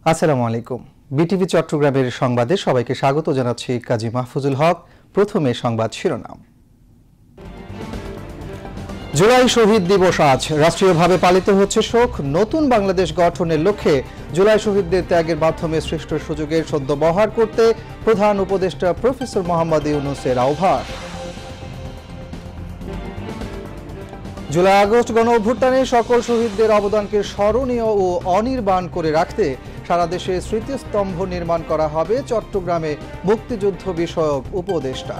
আসসালামু আলাইকুম। বিটিভি চট্টগ্রামের সংবাদে সবাইকে স্বাগত জানাচ্ছি কাজী মাহফুজুল হক। প্রথমে সংবাদ শিরোনাম। জুলাই শহীদ দিবস আজ রাষ্ট্রীয়ভাবে পালিত হচ্ছে শোক। নতুন বাংলাদেশ গঠনের লক্ষ্যে জুলাই শহীদদের ত্যাগের মাধ্যমে সৃষ্ট সুযোগের সদ্ব্যবহার করতে প্রধান উপদেষ্টা প্রফেসর মোহাম্মদ ইউনূসের আহ্বান। জুলাই আগস্ট গণ অভ্যুত্থানে সকল শহীদদের অবদানকে স্মরণীয় ও অনির্বাণ করে রাখতে সারা দেশে স্মৃতিস্তম্ভ নির্মাণ করা হবে, চট্টগ্রামে মুক্তিযুদ্ধ বিষয়ক উপদেষ্টা।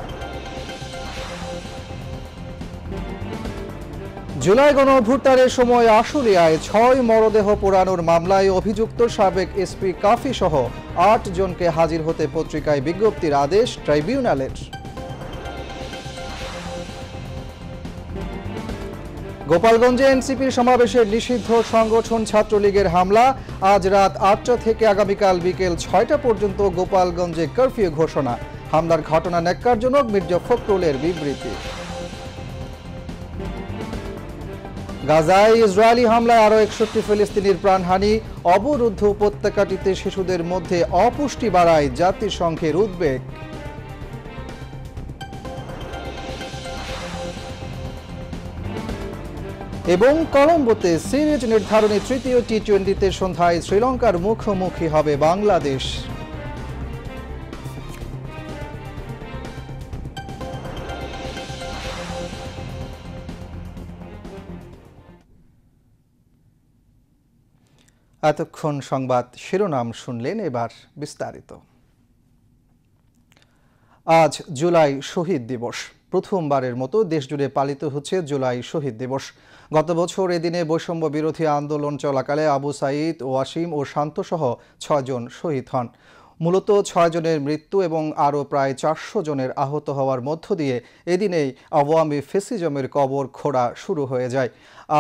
জুলাই গণ অভ্যুত্থানের সময় আশুলিয়ায় ৬ মরদেহ পোড়ানোর মামলায় অভিযুক্ত সাবেক এসপি কাফি সহ ৮ জনকে হাজির হতে পত্রিকায় বিজ্ঞপ্তির আদেশ ট্রাইব্যুনালের। গোপালগঞ্জে এনসিপির সমাবেশের নিষিদ্ধ সংগঠন ছাত্রলীগের হামলা। আজ রাত ৮টা থেকে আগামীকাল বিকেল ৬টা পর্যন্ত গোপালগঞ্জে কারফিউ ঘোষণা। হামলার ঘটনা ন্যাক্কারজনক, মির্জা ফখরুলের বিবৃতি। গাজায় ইসরায়েলি হামলায় আরও ৬১ ফিলিস্তিনির প্রাণহানি। অবরুদ্ধ উপত্যকাটিতে শিশুদের মধ্যে অপুষ্টি বাড়ায় জাতিসংঘের উদ্বেগ। এবং কলম্বোতে সিরিজ নির্ধারণী তৃতীয় টি-20তে সন্ধ্যায় শ্রীলঙ্কার মুখোমুখি হবে বাংলাদেশ। এতক্ষণ সংবাদ শিরোনাম শুনলেন, এবার বিস্তারিত। আজ জুলাই শহীদ দিবস। প্রথমবারের মতো দেশজুড়ে পালিত হচ্ছে জুলাই শহীদ দিবস। গত বছর এদিনে বৈষম্য বিরোধী আন্দোলন চলাকালে আবু সাঈদ, ওয়াসিম ও শান্তসহ ৬ জন শহীদ হন। মূলত ৬ জনের মৃত্যু এবং আরও প্রায় ৪০০ জনের আহত হওয়ার মধ্য দিয়ে এদিনেই আওয়ামী ফ্যাসিজমের কবর খোঁড়া শুরু হয়ে যায়।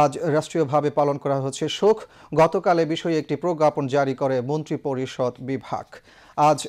আজ রাষ্ট্রীয়ভাবে পালন করা হচ্ছে শোক। গতকাল এ বিষয়ে একটি প্রজ্ঞাপন জারি করে মন্ত্রিপরিষদ বিভাগ। আজ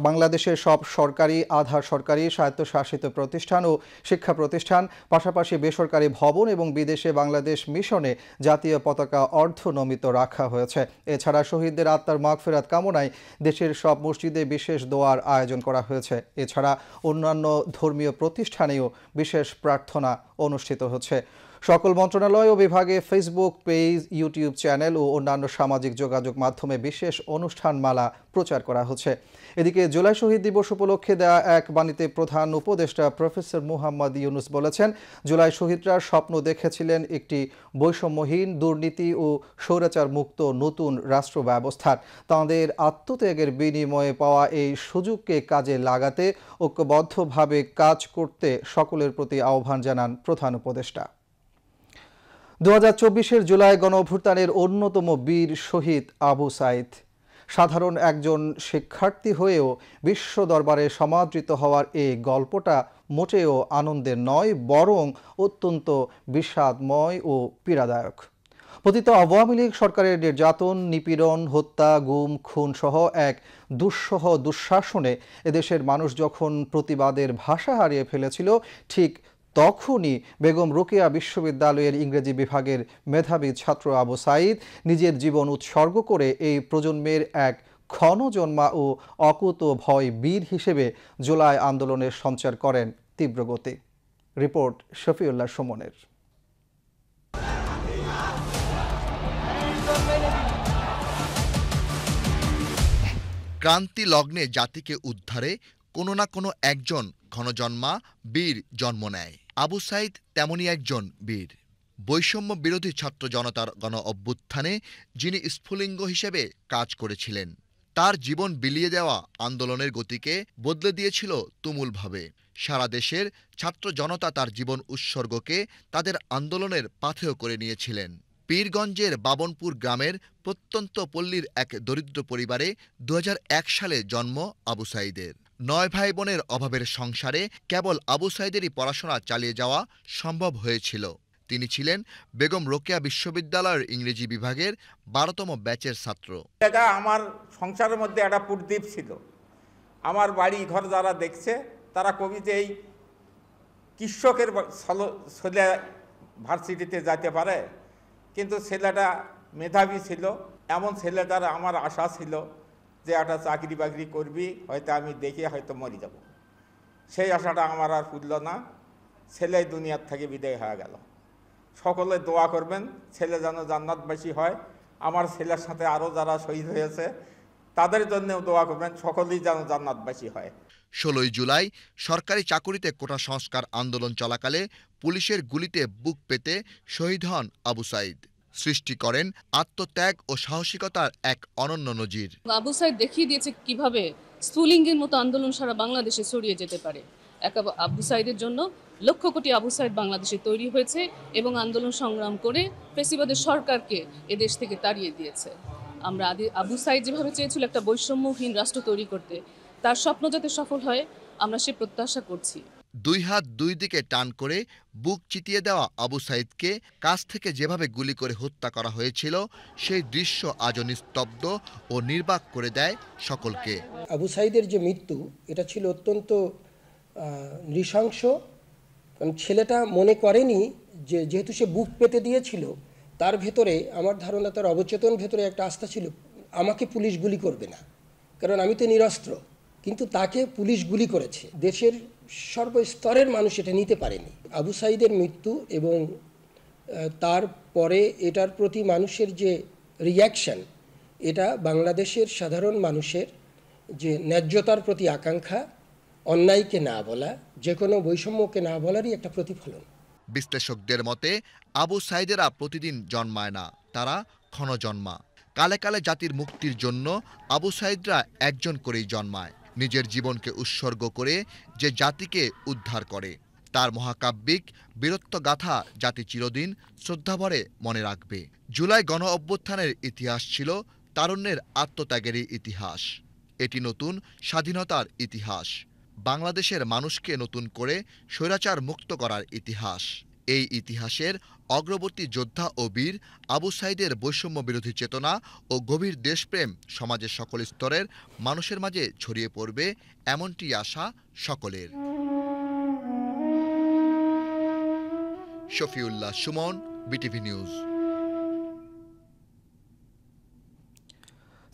বাংলাদেশের সব সরকারি, আধা সরকারি, স্বায়ত্তশাসিত প্রতিষ্ঠান ও শিক্ষা প্রতিষ্ঠান, পাশাপাশি বেসরকারি ভবন এবং বিদেশে বাংলাদেশ মিশনে জাতীয় পতাকা অর্ধনমিত রাখা হয়েছে। এছাড়া শহীদদের আত্মার মাগফিরাত কামনায় দেশের সব মসজিদে বিশেষ দোয়ার আয়োজন করা হয়েছে। এছাড়া অন্যান্য ধর্মীয় প্রতিষ্ঠানেও বিশেষ প্রার্থনা অনুষ্ঠিত হচ্ছে। সকল মন্ত্রণালয় ও বিভাগে ফেসবুক পেজ, ইউটিউব চ্যানেল ও অন্যান্য সামাজিক যোগাযোগ মাধ্যমে বিশেষ অনুষ্ঠানমালা প্রচার করা হচ্ছে। এদিকে জুলাই শহীদ দিবস উপলক্ষে দেয়া এক বাণীতে প্রধান উপদেষ্টা প্রফেসর মোহাম্মদ ইউনূস বলেছেন, জুলাই শহীদরা স্বপ্ন দেখেছিলেন একটি বৈষম্যহীন, দুর্নীতি ও স্বৈরাচার মুক্ত নতুন রাষ্ট্র ব্যবস্থার। তাঁদের আত্মত্যাগের বিনিময়ে পাওয়া এই সুযোগকে কাজে লাগাতে ঐক্যবদ্ধভাবে কাজ করতে সকলের প্রতি আহ্বান জানান প্রধান উপদেষ্টা। 2024-এর জুলাই গণ অভ্যুত্থানের অন্যতম বীর শহীদ আবু সাঈদ সাধারণ একজন শিক্ষার্থী হয়েও বিশ্ব দরবারে সমাদৃত হওয়ার এই গল্পটা মোটেও আনন্দের নয়, বরং অত্যন্ত বিষাদময় ও পীড়াদায়ক। পতিত আওয়ামী লীগ সরকারের নির্যাতন, নিপীড়ন, হত্যা, গুম, খুন সহ এক দুঃসহ দুঃশাসনে এদেশের মানুষ যখন প্রতিবাদের ভাষা হারিয়ে ফেলেছিল, ঠিক তখনই বেগম রোকেয়া বিশ্ববিদ্যালয়ের ইংরেজি বিভাগের মেধাবী ছাত্র আবু সাঈদ নিজের জীবন উৎসর্গ করে এই প্রজন্মের এক ক্ষণজন্মা ও অকুত ভয় বীর হিসেবে জুলাই আন্দোলনের সঞ্চার করেন তীব্র গতি। রিপোর্ট শফিউল্লাহ সুমনের। ক্রান্তি লগ্নে জাতিকে উদ্ধারে কোনো না কোনো একজন ক্ষণজন্মা বীর জন্ম নেয়। আবু সাঈদ তেমনই একজন বীর। বৈষম্য বিরোধী ছাত্র জনতার গণ অভ্যুত্থানে যিনি স্ফুলিঙ্গ হিসেবে কাজ করেছিলেন, তার জীবন বিলিয়ে দেওয়া আন্দোলনের গতিকে বদলে দিয়েছিল তুমুলভাবে। সারা দেশের ছাত্র জনতা তার জীবন উৎসর্গকে তাদের আন্দোলনের পাথেয় করে নিয়েছিলেন। পীরগঞ্জের বাবনপুর গ্রামের প্রত্যন্ত পল্লীর এক দরিদ্র পরিবারে 2001 সালে জন্ম আবু সাঈদের। 9 ভাই বোনের অভাবের সংসারে কেবল আবু সাঈদেরই পড়াশোনা চালিয়ে যাওয়া সম্ভব হয়েছিল। তিনি ছিলেন বেগম রোকেয়া বিশ্ববিদ্যালয়ের ইংরেজি বিভাগের 12তম ব্যাচের ছাত্র। আমার সংসারের মধ্যে একটা পুরদ্বীপ ছিল। আমার বাড়ি ঘর যারা দেখছে তারা কবিতে এই কৃষকের ছেলে ভার্সিটিতে যেতে পারে, কিন্তু ছেলেটা মেধাবী ছিল, এমন ছেলেটার আমার আশা ছিল যে একটা চাকরি বাকরি করবি, হয়তো আমি দেখে হয়তো মরে যাব। সেই আশাটা আমার আর ফুটল না, ছেলে দুনিয়ার থেকে বিদায় হয়ে গেল। সকলে দোয়া করবেন ছেলে যেন জান্নাতবাসী হয়। আমার ছেলের সাথে আরও যারা শহীদ হয়েছে তাদের জন্যও দোয়া করবেন, সকলেই যেন জান্নাতবাসী হয়। 16 জুলাই সরকারি চাকুরিতে কোটা সংস্কার আন্দোলন চলাকালে পুলিশের গুলিতে বুক পেতে শহীদ হন আবু সাঈদ। সৃষ্টি করেন আত্মত্যাগ ও সাহসিকতার এক অনন্য নজির। আবু সাঈদ দেখিয়ে দিয়েছে কিভাবে স্ফুলিঙ্গের মতো আন্দোলন সারা বাংলাদেশে ছড়িয়ে যেতে পারে। এক আবু সাঈদের জন্য লক্ষ কোটি আবু সাঈদ বাংলাদেশে তৈরি হয়েছে এবং আন্দোলন সংগ্রাম করে ফ্যাসিবাদের সরকারকে এদেশ থেকে তাড়িয়ে দিয়েছে। আমরা আবু সাঈদ যেভাবে চেয়েছিল একটা বৈষম্যহীন রাষ্ট্র তৈরি করতে, তার স্বপ্ন যাতে সফল হয় আমরা সে প্রত্যাশা করছি। 2 হাত 2 দিকে টান করে বুক চিতিয়ে দেওয়া আবু সাঈদকে কাছ থেকে যেভাবে গুলি করে হত্যা করা হয়েছিল সেই দৃশ্য আজও নিস্তব্ধ ও নির্বাক করে দেয় সকলকে। আবু সাঈদের যে মৃত্যু, এটা ছিল অত্যন্ত নৃশংস। কারণ ছেলেটা মনে করেনি যে যেহেতু সে বুক পেতে দিয়েছিল, তার ভেতরে আমার ধারণা তার অবচেতন ভেতরে একটা আস্থা ছিল আমাকে পুলিশ গুলি করবে না, কারণ আমি তো নিরস্ত্র। কিন্তু তাকে পুলিশ গুলি করেছে। দেশের সর্বস্তরের মানুষ এটা নিতে পারেনি। আবু সাঈদের মৃত্যু এবং তারপরে এটার প্রতি মানুষের যে রিয়াকশন, এটা বাংলাদেশের সাধারণ মানুষের যে ন্যায্যতার প্রতি আকাঙ্ক্ষা, অন্যায়কে না বলা, যে কোনো বৈষম্যকে না বলারই একটা প্রতিফলন। বিশ্লেষকদের মতে আবু সাঈদেরা প্রতিদিন জন্মায় না, তারা ক্ষণজন্মা। কালে কালে জাতির মুক্তির জন্য আবু সাঈদরা একজন করেই জন্মায়, নিজের জীবনকে উৎসর্গ করে যে জাতিকে উদ্ধার করে। তার মহাকাব্যিক বীরত্বগাথা জাতি চিরদিন শ্রদ্ধাভরে মনে রাখবে। জুলাই গণ অভ্যুত্থানের ইতিহাস ছিল তারুণ্যের আত্মত্যাগেরই ইতিহাস। এটি নতুন স্বাধীনতার ইতিহাস, বাংলাদেশের মানুষকে নতুন করে স্বৈরাচার মুক্ত করার ইতিহাস। এই ইতিহাসের অগ্রবর্তী যোদ্ধা ও বীর আবু সাঈদের বৈষম্য বিরোধী চেতনা ও গভীর দেশপ্রেম সমাজের সকল স্তরের মানুষের মাঝে ছড়িয়ে পড়বে, এমনটি আশা সকলের। Shafiullah Suman, BTV news.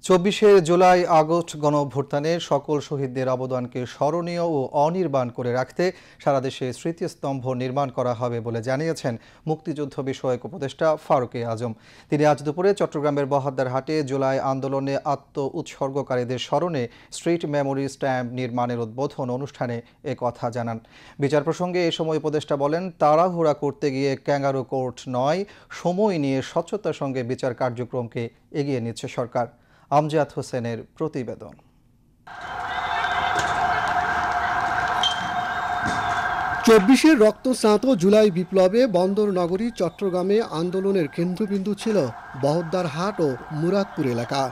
24শে জুলাই আগস্ট গণঅভ্যুত্থানে সকল শহীদদের অবদানকে স্মরণীয় ও অনির্বাণ করে রাখতে সারা দেশে স্মৃতিস্তম্ভ নির্মাণ করা হবে বলে জানিয়েছেন মুক্তিযুদ্ধ বিষয়ক উপদেষ্টা ফারুক আজম। তিনি আজ দুপুরে চট্টগ্রামের বহদ্দারহাটে জুলাই আন্দোলনে আত্ম উৎসর্গকারীদের স্মরণে স্ট্রিট মেমোরি স্ট্যাম্প নির্মাণের উদ্বোধন অনুষ্ঠানে কথা জানান। বিচার প্রসঙ্গে এ সময় উপদেষ্টা বলেন, তাড়াহুড়া করতে গিয়ে ক্যাঙ্গারু কোর্ট নয়, সময় নিয়ে স্বচ্ছতার সঙ্গে বিচার কার্যক্রমকে এগিয়ে নিচ্ছে সরকার। আমজাদ হোসেনের প্রতিবেদন। 24-এর রক্তস্নাত জুলাই বিপ্লবে বন্দর নগরী চট্টগ্রামে আন্দোলনের কেন্দ্রবিন্দু ছিল বহদ্দারহাট ও মুরাদপুর এলাকা।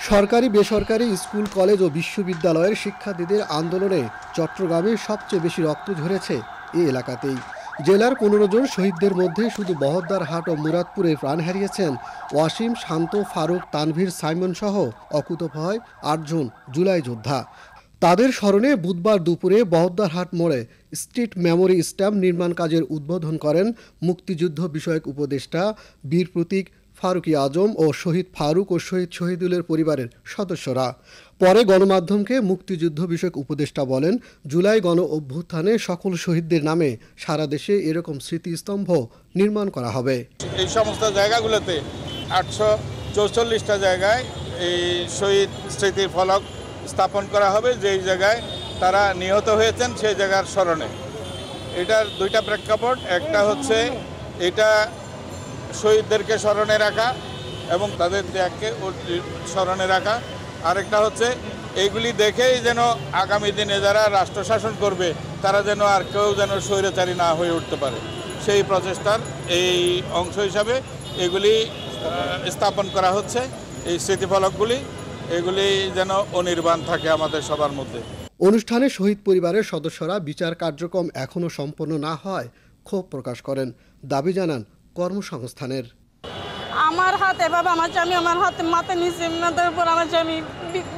সরকারি বেসরকারি স্কুল, কলেজ ও বিশ্ববিদ্যালয়ের শিক্ষার্থীদের আন্দোলনে চট্টগ্রামে সবচেয়ে বেশি রক্ত ঝরেছে এই এলাকাতেই। জেলার 15 জন শহীদদের মধ্যে শুধু বহদ্দারহাট ও মুরাদপুরে প্রাণ হারিয়েছেন ওয়াসিম, শান্ত, ফারুক, তানভীর, সাইমন সহ অকুতোভয় 8 জন জুলাই যোদ্ধা। তাদের স্মরণে বুধবার দুপুরে বহদ্দারহাট মোড়ে স্ট্রিট মেমোরি স্ট্যাম্প নির্মাণ কাজের উদ্বোধন করেন মুক্তিযুদ্ধ বিষয়ক উপদেষ্টা বীর প্রতীক ফারুক আজম ও শহীদ ফারুক ও শহীদ শহীদুলের পরিবারের সদস্যরা। পরে গণমাধ্যমকে মুক্তিযুদ্ধ বিষয়ক উপদেষ্টা বলেন, জুলাই গণ অভ্যুত্থানে সকল শহীদদের নামে সারা দেশে এরকম স্মৃতিস্তম্ভ নির্মাণ করা হবে। এই সমস্ত জায়গাগুলোতে 844টা জায়গায় এই শহীদ স্মৃতির ফলক স্থাপন করা হবে, যেই জায়গায় তারা নিহত হয়েছেন সেই জায়গার স্মরণে। এটার 2টা প্রেক্ষাপট, একটা হচ্ছে এটা শহীদদেরকে স্মরণে রাখা এবং তাদের ত্যাগকে স্মরণে রাখা, আরেকটা হচ্ছে এইগুলি দেখেই যেন আগামী দিনে যারা রাষ্ট্র শাসন করবে তারা যেন আর কেউ যেন স্বৈরাচারী না হয়ে উঠতে পারে, সেই প্রচেষ্টার এই অংশ হিসাবে এগুলি স্থাপন করা হচ্ছে। এই স্মৃতিফলকগুলি এগুলি যেন অনির্বাণ থাকে আমাদের সবার মধ্যে। অনুষ্ঠানে শহীদ পরিবারের সদস্যরা বিচার কার্যক্রম এখনও সম্পন্ন না হয় ক্ষোভ প্রকাশ করেন, দাবি জানান কর্মসংস্থানের। আমার হাত এভাবে আমার স্বামী আমার হাতে মাথা নিচে মাথার উপর আমার স্বামী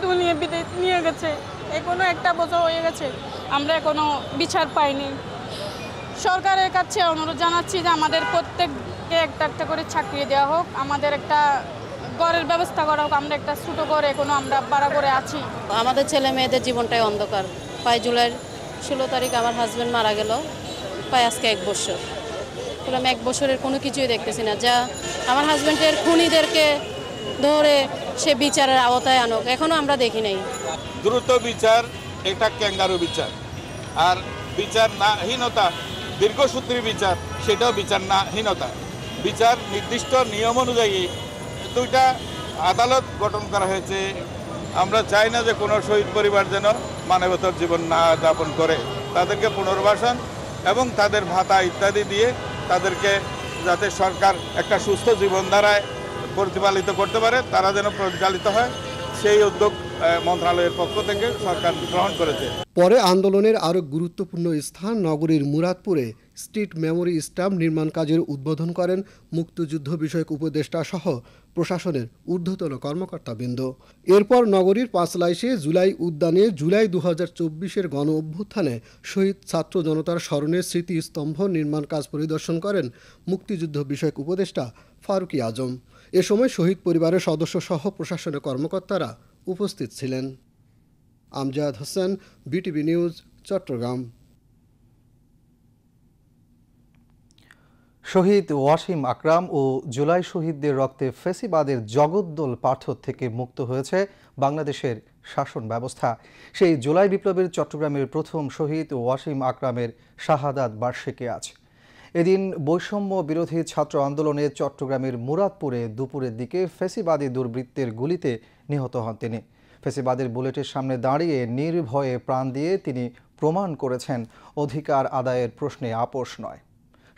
দুনিয়া বিদায় নিয়ে গেছে। এখনো 1 বছর হয়ে গেছে, আমরা এখনো বিচার পাইনি। সরকারের কাছে অনুরোধ জানাচ্ছি যে আমাদের প্রত্যেককে একটা একটা করে চাকরি দেওয়া হোক, আমাদের একটা ঘরের ব্যবস্থা করা হোক, আমরা একটা ছোটো করে কোনো আমরা ভাড়া করে আছি। আমাদের ছেলে মেয়েদের জীবনটাই অন্ধকার। প্রায় জুলাইয়ের 16 তারিখ আমার হাজব্যান্ড মারা গেল, প্রায় আজকে 1 বছর। আমি 1 বছরের কোনো কিছুই দেখতেছি না। যা আমার হাজব্যান্ডের খুনিদেরকে ধরে সে বিচারের আওতায় আনুক, এখনো আমরা দেখি নাই। দ্রুত বিচার, এটা ক্যাঙ্গারু বিচার। আর বিচার নাহীনতা, দীর্ঘসূত্রী বিচার, সেটাও বিচার নাহীনতা। বিচার নির্দিষ্ট নিয়ম অনুযায়ী 2টা আদালত গঠন করা হয়েছে। আমরা চাই না যে কোনো শহীদ পরিবার যেন মানবতার জীবন না যাপন করে। তাদেরকে পুনর্বাসন এবং তাদের ভাতা ইত্যাদি দিয়ে তাদেরকে যাতে সরকার একটা সুস্থ জীবনধারায় পরিচালিত করতে পারে, তারা যেন পরিচালিত হয়, সেই উদ্যোগ মন্ত্রণালয়ের পক্ষ থেকে সরকার গ্রহণ করেছে। পরে আন্দোলনের আরও গুরুত্বপূর্ণ স্থান নগরীর মুরাদপুরে স্ট্রিট মেমোরি স্ট্যাম্প নির্মাণ কাজের উদ্বোধন করেন মুক্তিযুদ্ধ বিষয়ক উপদেষ্টা সহ প্রশাসনের ঊর্ধ্বতন কর্মকর্তাবৃন্দ। এরপর নগরীর পাঁচলাইশে জুলাই উদ্যানে জুলাই 2024-এর গণ অভ্যুত্থানে শহীদ ছাত্র জনতার স্মরণে স্মৃতিস্তম্ভ নির্মাণ কাজ পরিদর্শন করেন মুক্তিযুদ্ধ বিষয়ক উপদেষ্টা ফারুকী আজম। এ সময় শহীদ পরিবারের সদস্য সহ প্রশাসনের কর্মকর্তারা উপস্থিত ছিলেন। Amjad Hossain, BTV news, Chattogram. শহীদ ওয়াসিম আকরাম ও জুলাই শহীদদের রক্তে ফেসিবাদের জগদ্দল পাথর থেকে মুক্ত হয়েছে বাংলাদেশের শাসন ব্যবস্থা। সেই জুলাই বিপ্লবের চট্টগ্রামের প্রথম শহীদ ওয়াসিম আকরামের শাহাদাত বার্ষিকী আজ। এদিন বৈষম্য বিরোধী ছাত্র আন্দোলনে চট্টগ্রামের মুরাদপুরে দুপুরের দিকে ফেসিবাদী দুর্বৃত্তের গুলিতে নিহত হন তিনি। ফেসিবাদের বুলেটের সামনে দাঁড়িয়ে নির্ভয়ে প্রাণ দিয়ে তিনি প্রমাণ করেছেন অধিকার আদায়ের প্রশ্নে আপোষ নয়।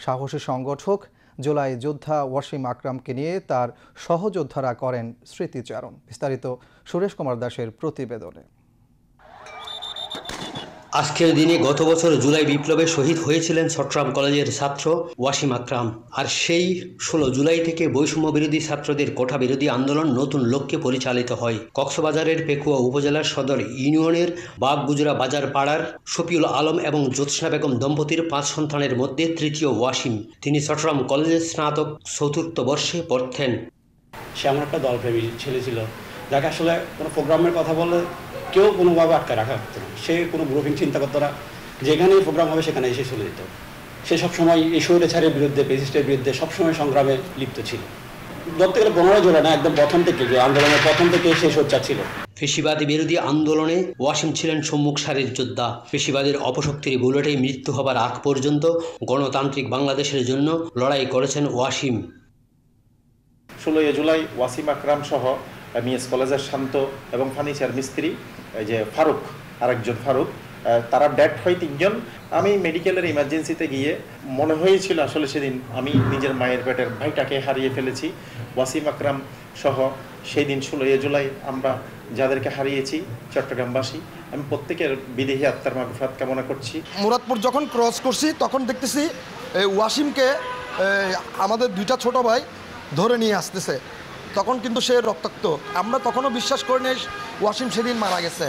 সাহসী সংগঠক জুলাই যোদ্ধা ওয়াসিম আকরামকে নিয়ে তার সহযোদ্ধারা করেন স্মৃতিচারণ। বিস্তারিত সুরেশ কুমার দাসের প্রতিবেদনে। আজকের দিনে গত বছর জুলাই বিপ্লবে শহীদ হয়েছিলেন চট্টগ্রাম কলেজের ছাত্র ওয়াসিম আকরাম। আর সেই 16 জুলাই থেকে বৈষম্য বিরোধী ছাত্রদের কোটা বিরোধী আন্দোলন নতুন লক্ষ্যে পরিচালিত হয়। কক্সবাজারের পেকুয়া উপজেলার সদর ইউনিয়নের বাগগুজরা বাজার পাড়ার শফিউল আলম এবং জ্যোৎস্না বেগম দম্পতির 5 সন্তানের মধ্যে তৃতীয় ওয়াসিম। তিনি চট্টগ্রাম কলেজের স্নাতক 4র্থ বর্ষে পড়তেন। সে আমার একটা দলপ্রেমী ছেলে ছিল, যাকে আসলে কোনো প্রোগ্রামের কথা বলে কেউ কোনোভাবে আটকে রাখা হতো না। সে কোনো গ্রুপিং চিন্তা করতো না, যেখানেই প্রোগ্রাম হবে সেখানে এসে চলে যেত। সে সবসময় এই স্বৈরাচারের বিরুদ্ধে, ফ্যাসিস্টের বিরুদ্ধে সবসময় সংগ্রামে লিপ্ত ছিল। ধরতে গেলে 15 জুলাই না, একদম প্রথম থেকে, যে আন্দোলনের প্রথম থেকে সে সোচ্চার ছিল। ফেসিবাদী বিরোধী আন্দোলনে ওয়াসিম ছিলেন সম্মুখ সারির যোদ্ধা। ফেসিবাদের অপশক্তির বুলেটে মৃত্যু হবার আগ পর্যন্ত গণতান্ত্রিক বাংলাদেশের জন্য লড়াই করেছেন ওয়াসিম। 16 জুলাই ওয়াসিম আকরাম সহ মিএস কলেজের শান্ত এবং ফার্নিচার মিস্ত্রি এই যে ফারুক, আরেকজন ফারুক, তারা ডেড হয় 3 জন। আমি মেডিকেলের ইমার্জেন্সিতে গিয়ে মনে হয়েছিল আসলে সেদিন আমি নিজের মায়ের পেটের ভাইটাকে হারিয়ে ফেলেছি। ওয়াসিম আকরাম সহ সেই দিন 16 জুলাই আমরা যাদেরকে হারিয়েছি চট্টগ্রামবাসী, আমি প্রত্যেকের বিদেহী আত্মার মাগফিরাত কামনা করছি। মুরাদপুর যখন ক্রস করছি তখন দেখতেছি ওয়াসিমকে আমাদের 2টা ছোট ভাই ধরে নিয়ে আসতেছে। তখন কিন্তু সে রক্তাক্ত। আমরা তখনও বিশ্বাস করি নাই ওয়াসিম সেদিন মারা গেছে।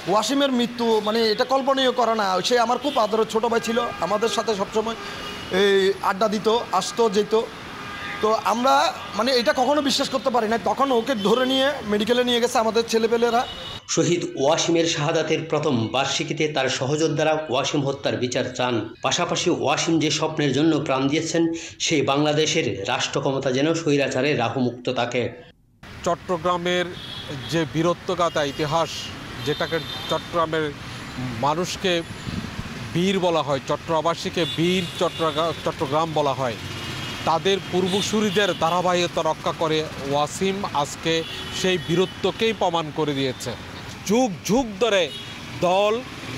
ওয়াসিমের মৃত্যু মানে এটা কল্পনীয় করা না। সে আমার খুব আদরের ছোটো ভাই ছিল, আমাদের সাথে সবসময় এই আড্ডা দিত, আসতো যেত। তো আমরা মানে এটা কখনো বিশ্বাস করতে পারি না। তখন ওকে ধরে নিয়ে মেডিকেলে নিয়ে গেছে আমাদের ছেলেপেলেরা। শহীদ ওয়াসিমের শাহাদাতের প্রথম বার্ষিকীতে তার সহযোদ্ধারা ওয়াসিম হত্যার বিচার চান। পাশাপাশি ওয়াসিম যে স্বপ্নের জন্য প্রাণ দিয়েছেন সেই বাংলাদেশের রাষ্ট্র ক্ষমতা যেন স্বৈরাচারে রাহুমুক্ত থাকে। চট্টগ্রামের যে বীরত্বগাথা ইতিহাস, যেটাকে চট্টগ্রামের মানুষকে বীর বলা হয়, চট্টগ্রামবাসীকে বীর চট্টগ্রাম বলা হয়, তাদের পূর্বসূরিদের ধারাবাহিকতা রক্ষা করে ওয়াসিম আজকে সেই বীরত্বকেই প্রমাণ করে দিয়েছে। যুগ যুগ ধরে দল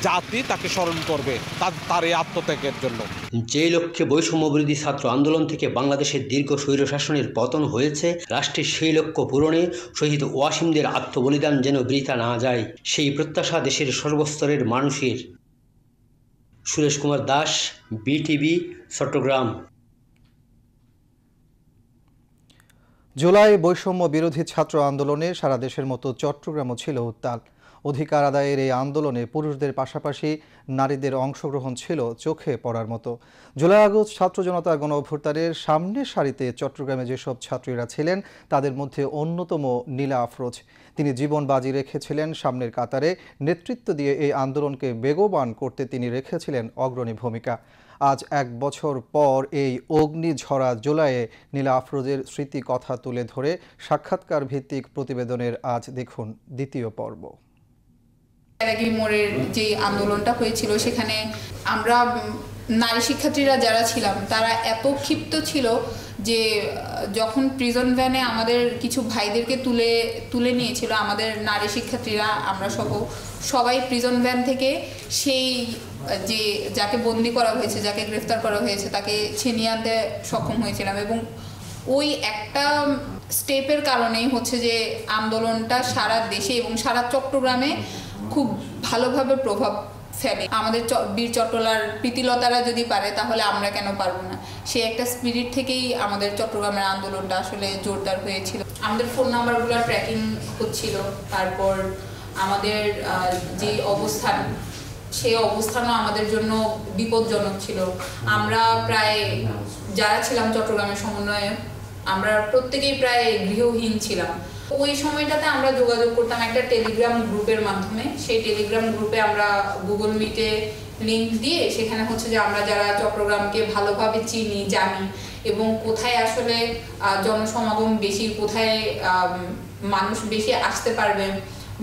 জাতি তাকে স্মরণ করবে তার এই আত্মত্যাগের জন্য। যে লক্ষ্যে বৈষম্য বিরোধী ছাত্র আন্দোলন থেকে বাংলাদেশের দীর্ঘ স্বৈরশাসনের পতন হয়েছে, রাষ্ট্রের সেই লক্ষ্য পূরণে শহীদ ওয়াসিমদের আত্মবলিদান যেন বৃথা না যায়, সেই প্রত্যাশা দেশের সর্বস্তরের মানুষের। সুরেশ কুমার দাস, বিটিভি, চট্টগ্রাম। জুলাই বৈষম্য বিরোধী ছাত্র আন্দোলনে সারা দেশের মতো চট্টগ্রামও ছিল উত্তাল। অধিকার আদায়ের এই আন্দোলনে পুরুষদের পাশাপাশি নারীদের অংশগ্রহণ ছিল চোখে পড়ার মতো। জুলাই আগস্ট ছাত্র জনতা গণ অভ্যুত্থানের সামনের সারিতে চট্টগ্রামে যেসব ছাত্রীরা ছিলেন তাদের মধ্যে অন্যতম নীলা আফরোজ। তিনি জীবন বাজি রেখেছিলেন সামনের কাতারে। নেতৃত্ব দিয়ে এই আন্দোলনকে বেগবান করতে তিনি রেখেছিলেন অগ্রণী ভূমিকা। আজ 1 বছর পর এই অগ্নিঝরা জুলাইয়ে নীলা আফরোজের স্মৃতি কথা তুলে ধরে সাক্ষাৎকার ভিত্তিক প্রতিবেদনের আজ দেখুন দ্বিতীয় পর্ব। মোড়ের যে আন্দোলনটা হয়েছিল সেখানে আমরা নারী শিক্ষার্থীরা যারা ছিলাম তারা এত ক্ষিপ্ত ছিল যে যখন প্রিজন ভ্যানে আমাদের কিছু ভাইদেরকে তুলে নিয়েছিল আমাদের নারী শিক্ষার্থীরা, আমরা সবাই প্রিজন ভ্যান থেকে সেই যে যাকে বন্দি করা হয়েছে, যাকে গ্রেফতার করা হয়েছে তাকে ছিনিয়ে আনতে সক্ষম হয়েছিলাম। এবং ওই একটা স্টেপের কারণেই হচ্ছে যে আন্দোলনটা সারা দেশে এবং সারা চট্টগ্রামে খুব ভালোভাবে প্রভাব ফেলে। আমাদের বীর চট্টলার প্রীতিলতারা যদি পারে তাহলে আমরা কেন পারবো না, সেই একটা স্পিরিট থেকেই আমাদের চট্টগ্রামের আন্দোলনটা আসলে জোরদার হয়েছিল। আমাদের ফোন নাম্বারগুলো ট্র্যাকিং হচ্ছিল, তারপর আমাদের যে অবস্থান সেই অবস্থানও আমাদের জন্য বিপজ্জনক ছিল। আমরা প্রায় যারা ছিলাম চট্টগ্রামের সমন্বয়ে আমরা প্রত্যেকেই প্রায় গৃহহীন ছিলাম। ওই সময়টাতে আমরা যোগাযোগ করতাম একটা টেলিগ্রাম গ্রুপের মাধ্যমে। সেই টেলিগ্রাম গ্রুপে আমরা গুগল মিটে লিংক দিয়ে সেখানে হচ্ছে যে আমরা যারা চট্টগ্রামকে ভালোভাবে চিনি জানি এবং কোথায় আসলে জনসমাগম বেশি, কোথায় মানুষ বেশি আসতে পারবে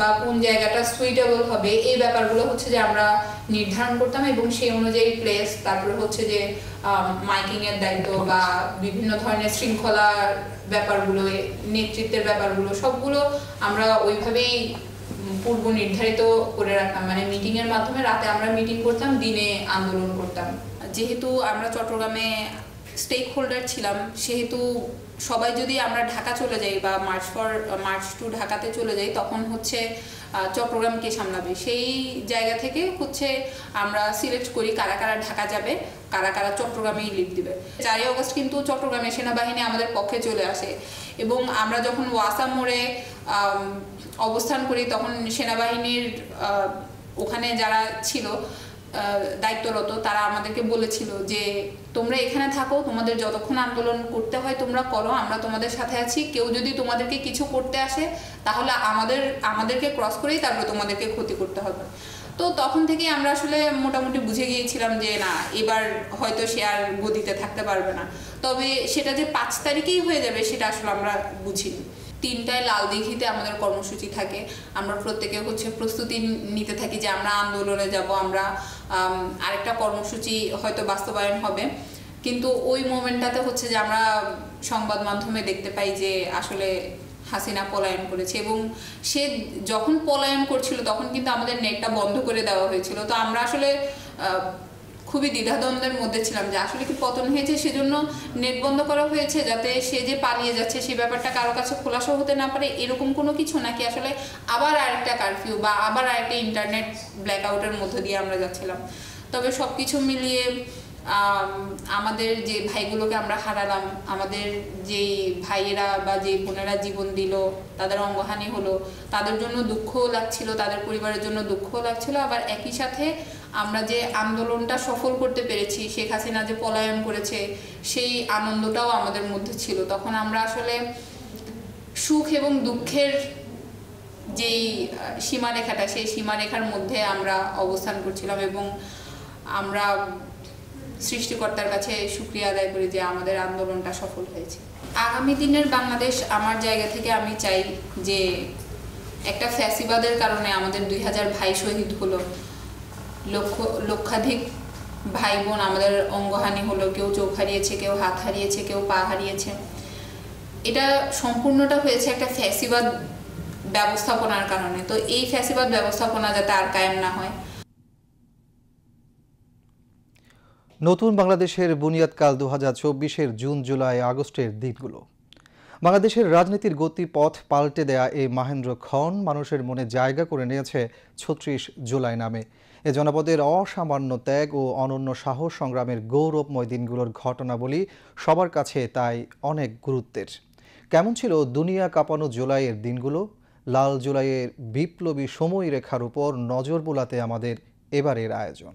বা কোন জায়গাটা সুইটেবল হবে, এই ব্যাপারগুলো হচ্ছে যে আমরা নির্ধারণ করতাম এবং সেই অনুযায়ী প্লেস, তারপরে হচ্ছে যে মাইকিং এর দায়িত্ব বা বিভিন্ন ধরনের শৃঙ্খলার ব্যাপারগুলো, নেতৃত্বের ব্যাপারগুলো সবগুলো আমরা ওইভাবেই পূর্ব নির্ধারিত করে রাখতাম। মানে মিটিং এর মাধ্যমে রাতে আমরা মিটিং করতাম, দিনে আন্দোলন করতাম। যেহেতু আমরা চট্টগ্রামে স্টেক হোল্ডার ছিলাম সেহেতু সবাই যদি আমরা ঢাকা চলে যাই বা মার্চ টু ঢাকাতে চলে যাই তখন হচ্ছে চট্টগ্রামকে সামলাবে, সেই জায়গা থেকে হচ্ছে আমরা সিলেক্ট করি কারা কারা ঢাকা যাবে, কারা কারা চট্টগ্রামেই লিড দিবে। 4 আগস্ট কিন্তু চট্টগ্রামে সেনাবাহিনী আমাদের পক্ষে চলে আসে এবং আমরা যখন ওয়াসা মোড়ে অবস্থান করি তখন সেনাবাহিনীর ওখানে যারা ছিল দায়িত্বরত তারা আমাদেরকে বলেছিল যে তোমরা এখানে থাকো, তোমাদের যতক্ষণ আন্দোলন করতে হয় তোমরা করো, আমরা তোমাদের সাথে আছি। কেউ যদি তোমাদেরকে কিছু করতে আসে তাহলে আমাদেরকে ক্রস করেই তারপর তোমাদেরকে ক্ষতি করতে হবে। তো তখন থেকেই আমরা আসলে মোটামুটি বুঝে গিয়েছিলাম যে না, এবার হয়তো সে আর গদিতে থাকতে পারবে না। তবে সেটা যে 5 তারিখেই হয়ে যাবে সেটা আসলে আমরা বুঝিনি। 3টায় লালদিঘিতে আমাদের কর্মসূচি থাকে, আমরা প্রত্যেকে হচ্ছে প্রস্তুতি নিতে থাকি যে আমরা আন্দোলনে যাব, আমরা আরেকটা কর্মসূচি হয়তো বাস্তবায়ন হবে। কিন্তু ওই মোমেন্টটাতে হচ্ছে যে আমরা সংবাদ মাধ্যমে দেখতে পাই যে আসলে হাসিনা পলায়ন করেছে এবং সে যখন পলায়ন করছিল তখন কিন্তু আমাদের নেটটা বন্ধ করে দেওয়া হয়েছিল। তো আমরা আসলে খুবই দ্বিধাদ্বন্দ্বের মধ্যে ছিলাম যে আসলে কি পতন হয়েছে সেজন্য নেট বন্ধ করা হয়েছে যাতে সে যে পালিয়ে যাচ্ছে সেই ব্যাপারটা কারো কাছে খোলাসা হতে না পারে, এরকম কোনো কিছু, নাকি আসলে আবার আরেকটা কারফিউ বা আবার আরেকটা ইন্টারনেট ব্ল্যাকআউটের মধ্যে দিয়ে আমরা যাচ্ছিলাম। তবে সব কিছু মিলিয়ে আমাদের যে ভাইগুলোকে আমরা হারালাম, আমাদের যে ভাইয়েরা বা যে বোনেরা জীবন দিল, তাদের অঙ্গহানি হলো, তাদের জন্য দুঃখও লাগছিল, তাদের পরিবারের জন্য দুঃখও লাগছিল। আবার একই সাথে আমরা যে আন্দোলনটা সফল করতে পেরেছি, শেখ হাসিনা যে পলায়ন করেছে সেই আনন্দটাও আমাদের মধ্যে ছিল। তখন আমরা আসলে সুখ এবং দুঃখের যেই সীমারেখাটা সেই সীমারেখার মধ্যে আমরা অবস্থান করছিলাম এবং আমরা সৃষ্টিকর্তার কাছে শুকরিয়া আদায় করি যে আমাদের আন্দোলনটা সফল হয়েছে। আগামী দিনের বাংলাদেশ আমার জায়গা থেকে আমি চাই যে একটা ফ্যাসিবাদের কারণে আমাদের 2000 ভাই শহীদ হলো, লক্ষাধিক ভাই বোন আমাদের অঙ্গহানি হলো, কেউ চোখ হারিয়েছে, কেউ হাত হারিয়েছে, কেউ পা হারিয়েছে। এটা সম্পূর্ণটা হয়েছে একটা ফ্যাসিবাদ ব্যবস্থাপনার কারণে। তো এই ফ্যাসিবাদ ব্যবস্থাপনা যাতে আর কায়েম না হয়। নতুন বাংলাদেশের বুনিয়াদকাল 2024-এর জুন, জুলাই, আগস্টের দিনগুলো। বাংলাদেশের রাজনীতির গতিপথ পাল্টে দেয়া এই মাহেন্দ্রক্ষণ মানুষের মনে জায়গা করে নিয়েছে 36 জুলাই নামে। এ জনপদের অসামান্য ত্যাগ ও অনন্য সাহস সংগ্রামের গৌরবময় দিনগুলোর ঘটনাবলী সবার কাছে তাই অনেক গুরুত্বের। কেমন ছিল দুনিয়া কাঁপানো জুলাইয়ের দিনগুলো? লাল জুলাইয়ের বিপ্লবী সময়রেখার উপর নজর বোলাতে আমাদের এবারের আয়োজন।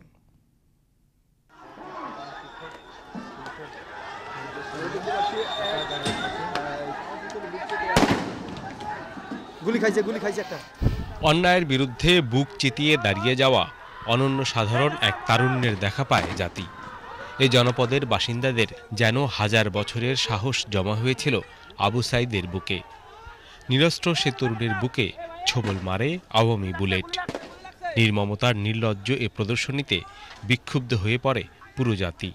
অন্যায়ের বিরুদ্ধে বুক চিতিয়ে দাঁড়িয়ে যাওয়া অনন্য সাধারণ এক তারুণ্যের দেখা পায় জাতি। এই জনপদের বাসিন্দাদের যেন হাজার বছরের সাহস জমা হয়েছিল আবু সাইদের বুকে। নিরস্ত্র সে তরুণের বুকে ছোবল মারে আওয়ামী বুলেট। নির্মমতার নির্লজ্জ এ প্রদর্শনীতে বিক্ষুব্ধ হয়ে পড়ে পুরো জাতি।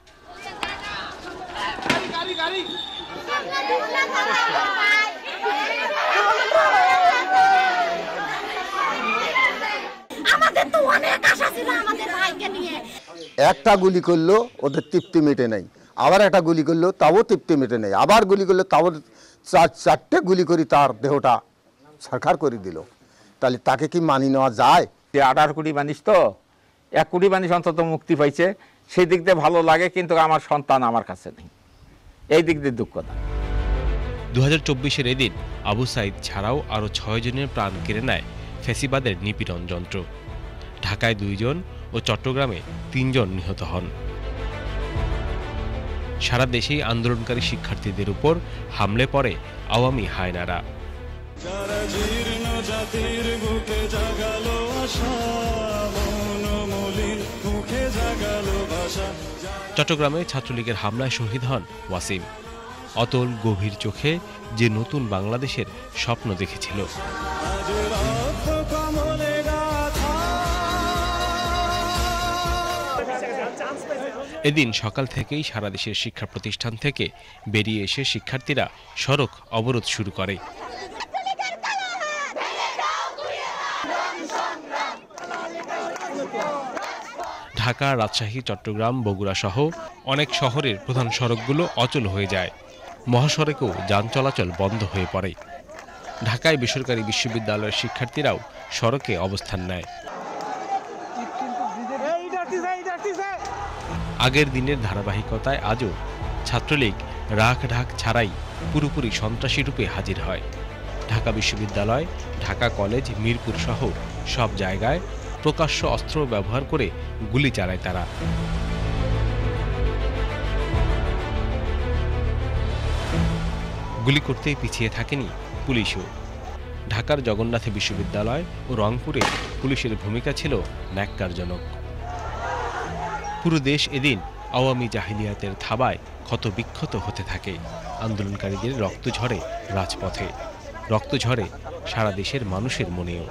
একটা গুলি করলো ওদের তৃপ্তি মেটে নেই, আবার একটা গুলি করলো তাও তৃপ্তি মেটে নেই, আবার গুলি করলো তাও চারটে গুলি করি তার দেহটা সরকার করে দিল। তাহলে তাকে কি মানি নেওয়া যায়? 18 কোটি মানুষ, তো 1 কোটি মানুষ অন্তত মুক্তি পাইছে, সেই দিক দিয়ে ভালো লাগে, কিন্তু আমার সন্তান আমার কাছে নেই, এই দিক দিয়ে দুঃখটা। 2024-এর এদিন আবু সাইদ ছাড়াও আরও 6 জনের প্রাণ কেড়ে নেয় ফ্যাসিবাদের নিপীড়ন যন্ত্র। ঢাকায় 2 জন ও চট্টগ্রামে 3 জন নিহত হন। সারা দেশেই আন্দোলনকারী শিক্ষার্থীদের উপর হামলে পড়ে আওয়ামী হায়নারা। চট্টগ্রামে ছাত্রলীগের হামলায় শহীদ হন ওয়াসিম। অতল গভীর চোখে যে নতুন বাংলাদেশের স্বপ্ন দেখেছিল। এদিন সকাল থেকেই সারা দেশের শিক্ষা প্রতিষ্ঠান থেকে বেরিয়ে এসে শিক্ষার্থীরা সড়ক অবরোধ শুরু করে। ঢাকা, রাজশাহী, চট্টগ্রাম, বগুড়া সহ অনেক শহরের প্রধান সড়কগুলো অচল হয়ে যায়। মহাসড়কেও যান চলাচল বন্ধ হয়ে পড়ে। ঢাকায় বেসরকারি বিশ্ববিদ্যালয়ের শিক্ষার্থীরাও সড়কে অবস্থান নেয়। আগের দিনের ধারাবাহিকতায় আজও ছাত্রলীগ রাখ ঢাক ছাড়াই পুরোপুরি সন্ত্রাসী রূপে হাজির হয়। ঢাকা বিশ্ববিদ্যালয়, ঢাকা কলেজ, মিরপুর সহ সব জায়গায় প্রকাশ্য অস্ত্র ব্যবহার করে গুলি চালায় তারা। গুলি করতেই পিছিয়ে থাকেনি পুলিশও। ঢাকার জগন্নাথ বিশ্ববিদ্যালয় ও রংপুরে পুলিশের ভূমিকা ছিল ন্যাক্কারজনক। পুরো দেশ এদিন আওয়ামী জাহিলিয়াতের থাবায় ক্ষতবিক্ষত হতে থাকে। আন্দোলনকারীদের রক্ত ঝরে রাজপথে, রক্ত ঝরে সারা দেশের মানুষের মনেও।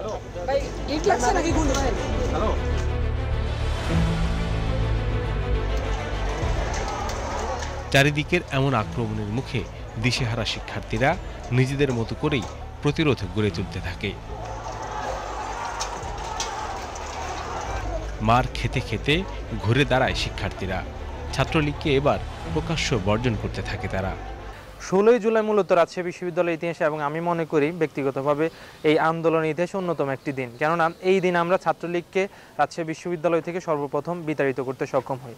চারিদিকের এমন আক্রমণের মুখে দিশেহারা শিক্ষার্থীরা নিজেদের মতো করেই প্রতিরোধ গড়ে তুলতে থাকে। মার খেতে খেতে ঘুরে দাঁড়ায় শিক্ষার্থীরা। ছাত্রলীগকে এবার প্রকাশ্য বর্জন করতে থাকে তারা। 16ই জুলাই মূলত রাজশাহী বিশ্ববিদ্যালয়ের ইতিহাসে, এবং আমি মনে করি ব্যক্তিগতভাবে এই আন্দোলনের ইতিহাসে অন্যতম একটি দিন। কেননা এই দিন আমরা ছাত্রলীগকে রাজশাহী বিশ্ববিদ্যালয় থেকে সর্বপ্রথম বিতাড়িত করতে সক্ষম হই,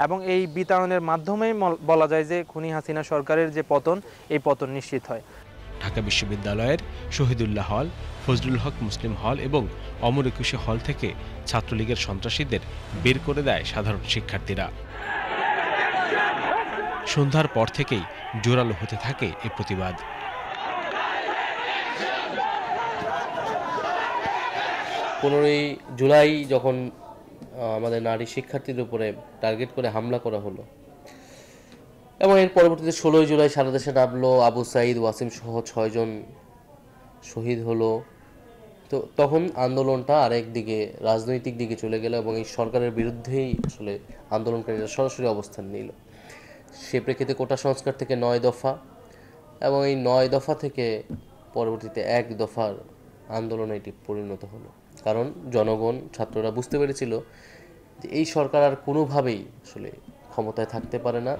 এবং এই বিতাড়নের মাধ্যমেই বলা যায় যে খুনি হাসিনা সরকারের যে পতন, এই পতন নিশ্চিত হয়। ঢাকা বিশ্ববিদ্যালয়ের শহীদুল্লাহ হল, ফজলুল হক মুসলিম হল এবং অমর একুশে হল থেকে ছাত্রলীগের সন্ত্রাসীদের বের করে দেয় সাধারণ শিক্ষার্থীরা। সন্ধ্যার পর থেকেই জোরালো হতে থাকে এ প্রতিবাদ। 15ই জুলাই যখন আমাদের নারী শিক্ষার্থীদের উপরে টার্গেট করে হামলা করা হলো, এবং এর পরবর্তীতে 16ই জুলাই সারা দেশে নামলো, আবু সাইদ, ওয়াসিম সহ 6 জন শহীদ হলো। তো তখন আন্দোলনটা আরেক দিকে রাজনৈতিক দিকে চলে গেল, এবং এই সরকারের বিরুদ্ধেই আসলে আন্দোলনকারীরা সরাসরি অবস্থান নিল। সে প্রেক্ষিতে কোটা সংস্কার থেকে 9 দফা, এবং এই 9 দফা থেকে পরবর্তীতে 1 দফার আন্দোলনে এটি পরিণত হলো। কারণ জনগণ, ছাত্ররা বুঝতে পেরেছিল যে এই সরকার আর কোনোভাবেই আসলে ক্ষমতায় থাকতে পারে না।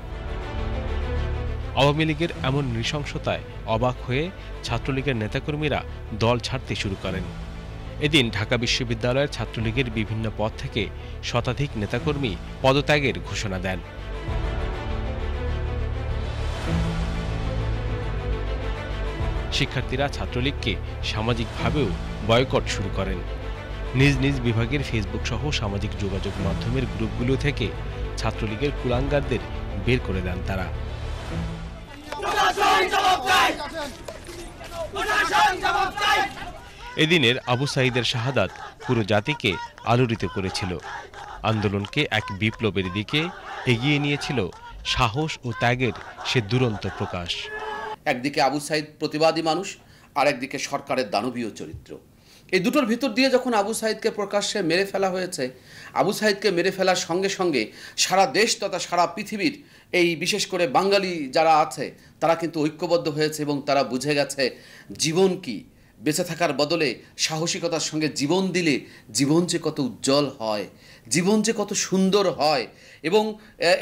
আওয়ামী লীগের এমন নৃশংসতায় অবাক হয়ে ছাত্রলীগের নেতাকর্মীরা দল ছাড়তে শুরু করেন। এদিন ঢাকা বিশ্ববিদ্যালয়ের ছাত্রলীগের বিভিন্ন পদ থেকে শতাধিক নেতাকর্মী পদত্যাগের ঘোষণা দেন। শিক্ষার্থীরা ছাত্রলীগকে সামাজিকভাবেও বয়কট শুরু করেন। নিজ নিজ বিভাগের ফেসবুক সহ সামাজিক যোগাযোগ মাধ্যমের গ্রুপগুলো থেকে ছাত্রলীগের কুলাঙ্গারদের বের করে দেন তারা। এদিনের আবু সাঈদের শাহাদাত পুরো জাতিকে আলোড়িত করেছিল। আন্দোলনকে এক বিপ্লবের দিকে এগিয়ে নিয়েছিল সাহস ও ত্যাগের সে দুরন্ত প্রকাশ। একদিকে আবু সাঈদ প্রতিবাদী মানুষ, আর একদিকে সরকারের দানবীয় চরিত্র। এই দুটোর ভিতর দিয়ে যখন আবু সাঈদকে প্রকাশ্যে মেরে ফেলা হয়েছে, আবু সাঈদকে মেরে ফেলার সঙ্গে সঙ্গে সারা দেশ তথা সারা পৃথিবীর এই বিশেষ করে বাঙালি যারা আছে তারা কিন্তু ঐক্যবদ্ধ হয়েছে এবং তারা বুঝে গেছে জীবন কি, বেঁচে থাকার বদলে সাহসিকতার সঙ্গে জীবন দিলে জীবন যে কত উজ্জ্বল হয়, জীবন যে কত সুন্দর হয় এবং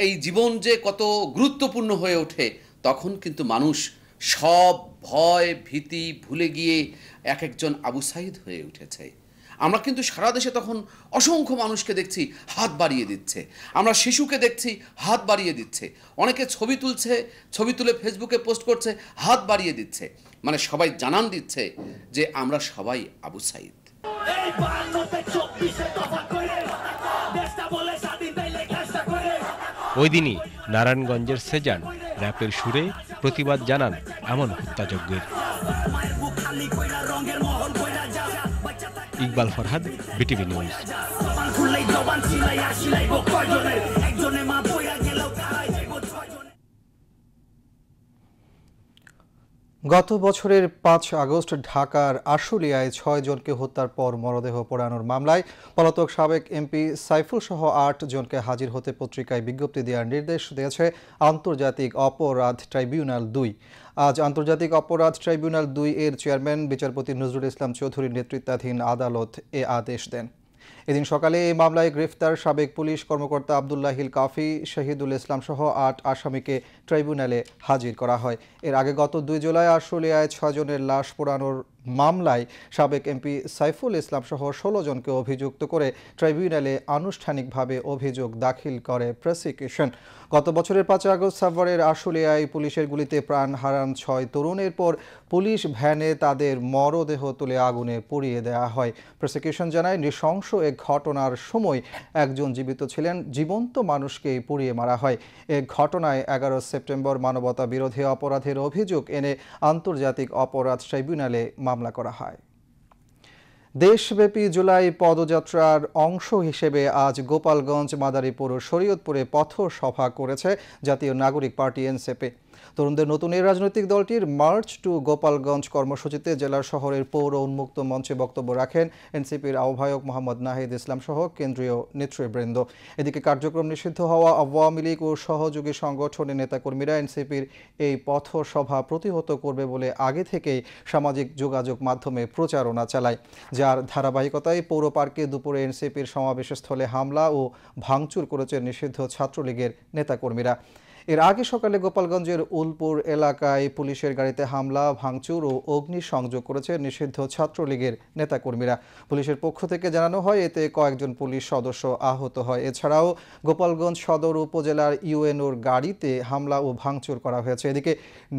এই জীবন যে কত গুরুত্বপূর্ণ হয়ে ওঠে, তখন কিন্তু মানুষ সব ভয় ভীতি ভুলে গিয়ে এক একজন আবু সাঈদ হয়ে উঠেছে। আমরা কিন্তু সারা দেশে তখন অসংখ্য মানুষকে দেখছি হাত বাড়িয়ে দিচ্ছে, আমরা শিশুকে দেখছি হাত বাড়িয়ে দিচ্ছে, অনেকে ছবি তুলছে, ছবি তুলে ফেসবুকে পোস্ট করছে, হাত বাড়িয়ে দিচ্ছে, মানে সবাই জানান দিচ্ছে যে আমরা সবাই আবু সাঈদ। ওই দিনই নারায়ণগঞ্জের সেজান র্যাপের সুরে প্রতিবাদ জানান এমন হত্যাযজ্ঞের। Iqbal Farhad, BTV news. গত বছরের 5 আগস্ট ঢাকার আশুলিয়ায় 6 জনকে হত্যার পর মরদেহ পোড়ানোর মামলায় পলাতক সাবেক এমপি সাইফুল সহ 8 জনকে হাজির হতে পত্রিকায় বিজ্ঞপ্তি দেওয়ার নির্দেশ দিয়েছে আন্তর্জাতিক অপরাধ ট্রাইব্যুনাল 2। আজ আন্তর্জাতিক অপরাধ ট্রাইব্যুনাল 2 এর চেয়ারম্যান বিচারপতি নজরুল ইসলাম চৌধুরীর নেতৃত্বাধীন আদালত এ আদেশ দেন। এদিন সকালে এই মামলায় গ্রেফতার সাবেক পুলিশ কর্মকর্তা আব্দুল্লাহিল কাফি, শহীদুল ইসলাম সহ 8 আসামিকে ট্রাইব্যুনালে হাজির করা হয়। এর আগে গত 2 জুলাই আশুলিয়ায় 6 জনের লাশ পোড়ানোর মামলায় সাবেক এমপি সাইফুল ইসলাম সহ 16 জনকে অভিযুক্ত করে ট্রাইব্যুনালে আনুষ্ঠানিকভাবে অভিযোগ দাখিল করে প্রসিকিউশন। গত বছরের 5 আগস্ট সাভারের আশুলিয়ায় পুলিশের গুলিতে প্রাণ হারান 6 তরুণের পর পুলিশ ভ্যানে তাদের মরদেহ তুলে আগুনে পুড়িয়ে দেওয়া হয়। প্রসিকিউশন জানায়, নৃশংস এক ঘটনার সময় একজন জীবিত ছিলেন, জীবন্ত মানুষকে পুড়িয়ে মারা হয়। এ ঘটনায় 11 সেপ্টেম্বর মানবতা বিরোধী অপরাধের অভিযোগ এনে আন্তর্জাতিক অপরাধ ট্রাইব্যুনালে মামলা করা হয়। দেশব্যাপী জুলাই পদযাত্রার অংশ হিসেবে আজ গোপালগঞ্জ, মাদারীপুর ও শরীয়তপুরে পথসভা করেছে জাতীয় নাগরিক পার্টি এনসিপি। তরুণদের নতুন এই রাজনৈতিক দলটির মার্চ টু গোপালগঞ্জ কর্মসূচিতে জেলার শহরের পৌর উন্মুক্ত মঞ্চে বক্তব্য রাখেন এনসিপির আহ্বায়ক মোহাম্মদ নাহিদ ইসলাম সহ কেন্দ্রীয় নেতৃবৃন্দ। এদিকে কার্যক্রম নিষিদ্ধ হওয়া আওয়ামী লীগ ও সহযোগী সংগঠনের নেতাকর্মীরা এনসিপির এই পথসভা প্রতিহত করবে বলে আগে থেকেই সামাজিক যোগাযোগ মাধ্যমে প্রচারণা চালায়, যার ধারাবাহিকতায় পৌর পার্কে দুপুরে এনসিপির সমাবেশস্থলে হামলা ও ভাঙচুর করেছে নিষিদ্ধ ছাত্রলীগের নেতাকর্মীরা। এর আগে সকালে গোপালগঞ্জের উলপুর এলাকায় পুলিশের গাড়িতে হামলা, ভাঙচুর ও অগ্নিসংযোগ করেছে নিষিদ্ধ ছাত্রলীগের নেতাকর্মীরা। পুলিশের পক্ষ থেকে জানানো হয়, এতে কয়েকজন পুলিশ সদস্য আহত হয়। এছাড়াও গোপালগঞ্জ সদর উপজেলার ইউএনওর গাড়িতে হামলা ও ভাঙচুর করা হয়েছে। এদিকে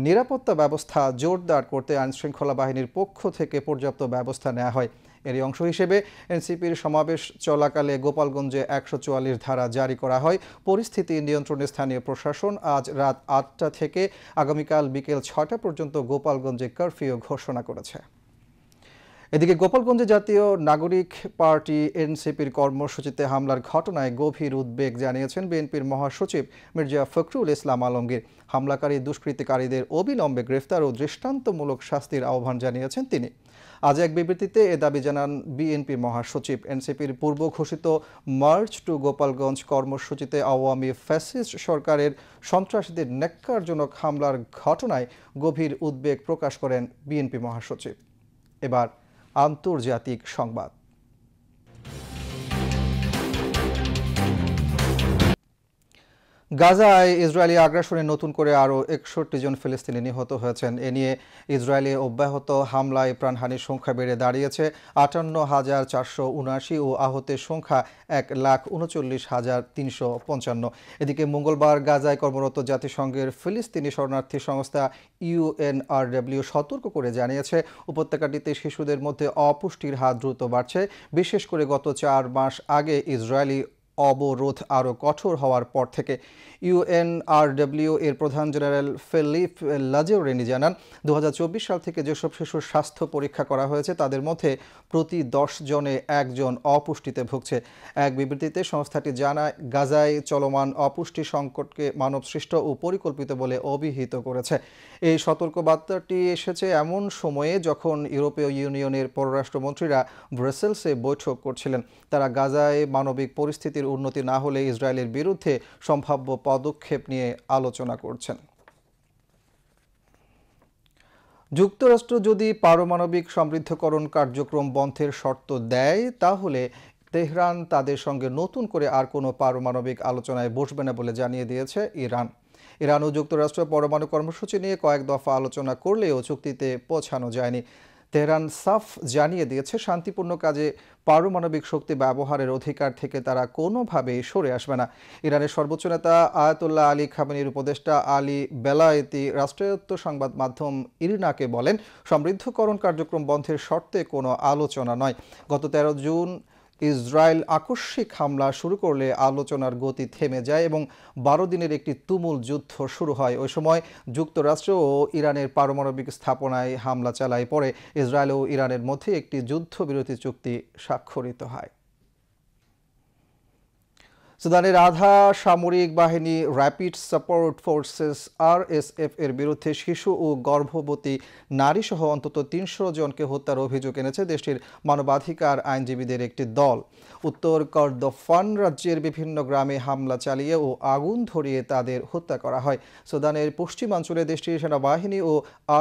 নিরাপত্তা ব্যবস্থা জোরদার করতে আইনশৃঙ্খলা বাহিনীর পক্ষ থেকে পর্যাপ্ত ব্যবস্থা নেওয়া হয়। এরই অংশ হিসেবে এনসিপির সমাবেশ চলাকালে গোপালগঞ্জে 144 ধারা জারি করা হয়। পরিস্থিতি নিয়ন্ত্রণে স্থানীয় প্রশাসন আজ রাত 8টা থেকে আগামীকাল বিকেল 6টা পর্যন্ত গোপালগঞ্জে কারফিউ ঘোষণা করেছে। এদিকে গোপালগঞ্জে জাতীয় নাগরিক পার্টি এনসিপির কর্মসূচিতে হামলার ঘটনায় গভীর উদ্বেগ জানিয়েছেন বিএনপির মহাসচিব মির্জা ফখরুল ইসলাম আলমগীর। হামলাকারী দুষ্কৃতিকারীদের অবিলম্বে গ্রেফতার ও দৃষ্টান্তমূলক শাস্তির আহ্বান জানিয়েছেন তিনি। আজ এক বিবৃতিতে এ দাবি জানান বিএনপির মহাসচিব। এনসিপির পূর্ব ঘোষিত মার্চ টু গোপালগঞ্জ কর্মসূচিতে আওয়ামী ফ্যাসিস্ট সরকারের সন্ত্রাসীদের ন্যাক্কারজনক হামলার ঘটনায় গভীর উদ্বেগ প্রকাশ করেন বিএনপি মহাসচিব। এবার আন্তর্জাতিক সংবাদ। গাজায় ইসরায়েলি আগ্রাসনে নতুন করে আরও 61 জন ফিলিস্তিনি নিহত হয়েছেন। এ নিয়ে ইসরায়েলি অব্যাহত হামলায় প্রাণহানির সংখ্যা বেড়ে দাঁড়িয়েছে 58,479 ও আহতের সংখ্যা 1,39,355। এদিকে মঙ্গলবার গাজায় কর্মরত জাতিসংঘের ফিলিস্তিনি শরণার্থী সংস্থা UNRW সতর্ক করে জানিয়েছে, উপত্যকাটিতে শিশুদের মধ্যে অপুষ্টির হার দ্রুত বাড়ছে, বিশেষ করে গত 4 মাস আগে ইসরায়েলি অবরোধ আরও কঠোর হওয়ার পর থেকে। UNRW এর প্রধান জেনারেল ফিলিপ লাজারেনি জানান, 2024 সাল থেকে যেসব শিশুর স্বাস্থ্য পরীক্ষা করা হয়েছে তাদের মধ্যে প্রতি 10 জনে 1 জন অপুষ্টিতে ভুগছে। এক বিবৃতিতে সংস্থাটি জানায়, গাজায় চলমান অপুষ্টি সংকটকে মানবসৃষ্ট ও পরিকল্পিত বলে অভিহিত করেছে। এই সতর্কবার্তাটি এসেছে এমন সময়ে যখন ইউরোপীয় ইউনিয়নের পররাষ্ট্রমন্ত্রীরা ব্রাসেলসে বৈঠক করছিলেন। তারা গাজায় মানবিক পরিস্থিতির উন্নতি না হলে ইসরায়েলের বিরুদ্ধে সম্ভাব্য পদক্ষেপ নিয়ে আলোচনা করছেন। যুক্তরাষ্ট্র যদি পারমাণবিক সমৃদ্ধকরণ কার্যক্রম বন্ধের শর্ত দেয়, তাহলে তেহরান তাদের সঙ্গে নতুন করে আর কোনো পারমাণবিক আলোচনায় বসবে না বলে জানিয়ে দিয়েছে ইরান। ইরান ও যুক্তরাষ্ট্র পরমাণু কর্মসূচি নিয়ে কয়েক দফা আলোচনা করলেও চুক্তিতে পৌঁছানো যায়নি। তেহরান সাফ জানিয়ে দিয়েছে, শান্তিপূর্ণ কাজে পারমাণবিক শক্তি ব্যবহারের অধিকার থেকে তারা কোনোভাবেই সরে আসবে না। ইরানের সর্বোচ্চ নেতা আয়াতুল্লাহ আলী খামেনির উপদেষ্টা আলী বেলায়েতি রাষ্ট্রায়ত্ত সংবাদ মাধ্যম ইরনাকে বলেন, সমৃদ্ধকরণ কার্যক্রম বন্ধের শর্তে কোনো আলোচনা নয়। গত 13 জুন ইসরায়েল আকস্মিক হামলা শুরু করলে আলোচনার গতি থেমে যায় এবং 12 দিনের একটি তুমুল যুদ্ধ শুরু হয়। ওই সময় যুক্তরাষ্ট্র ও ইরানের পারমাণবিক স্থাপনায় হামলা চালায়। পরে ইসরায়েল ও ইরানের মধ্যে একটি যুদ্ধবিরতি চুক্তি স্বাক্ষরিত হয়। সুদানের আধা সামরিক বাহিনী র্যাপিড সাপোর্ট ফোর্সেস RSF এর বিরুদ্ধে শিশু ও গর্ভবতী নারী সহ অন্তত 300 জনকে হত্যার অভিযোগ এনেছে দেশটির মানবাধিকার আইনজীবীদের একটি দল। উত্তর কর্দফান রাজ্যের বিভিন্ন গ্রামে হামলা চালিয়ে ও আগুন ধরিয়ে তাদের হত্যা করা হয়। সুদানের পশ্চিমাঞ্চলে দেশটির সেনাবাহিনী ও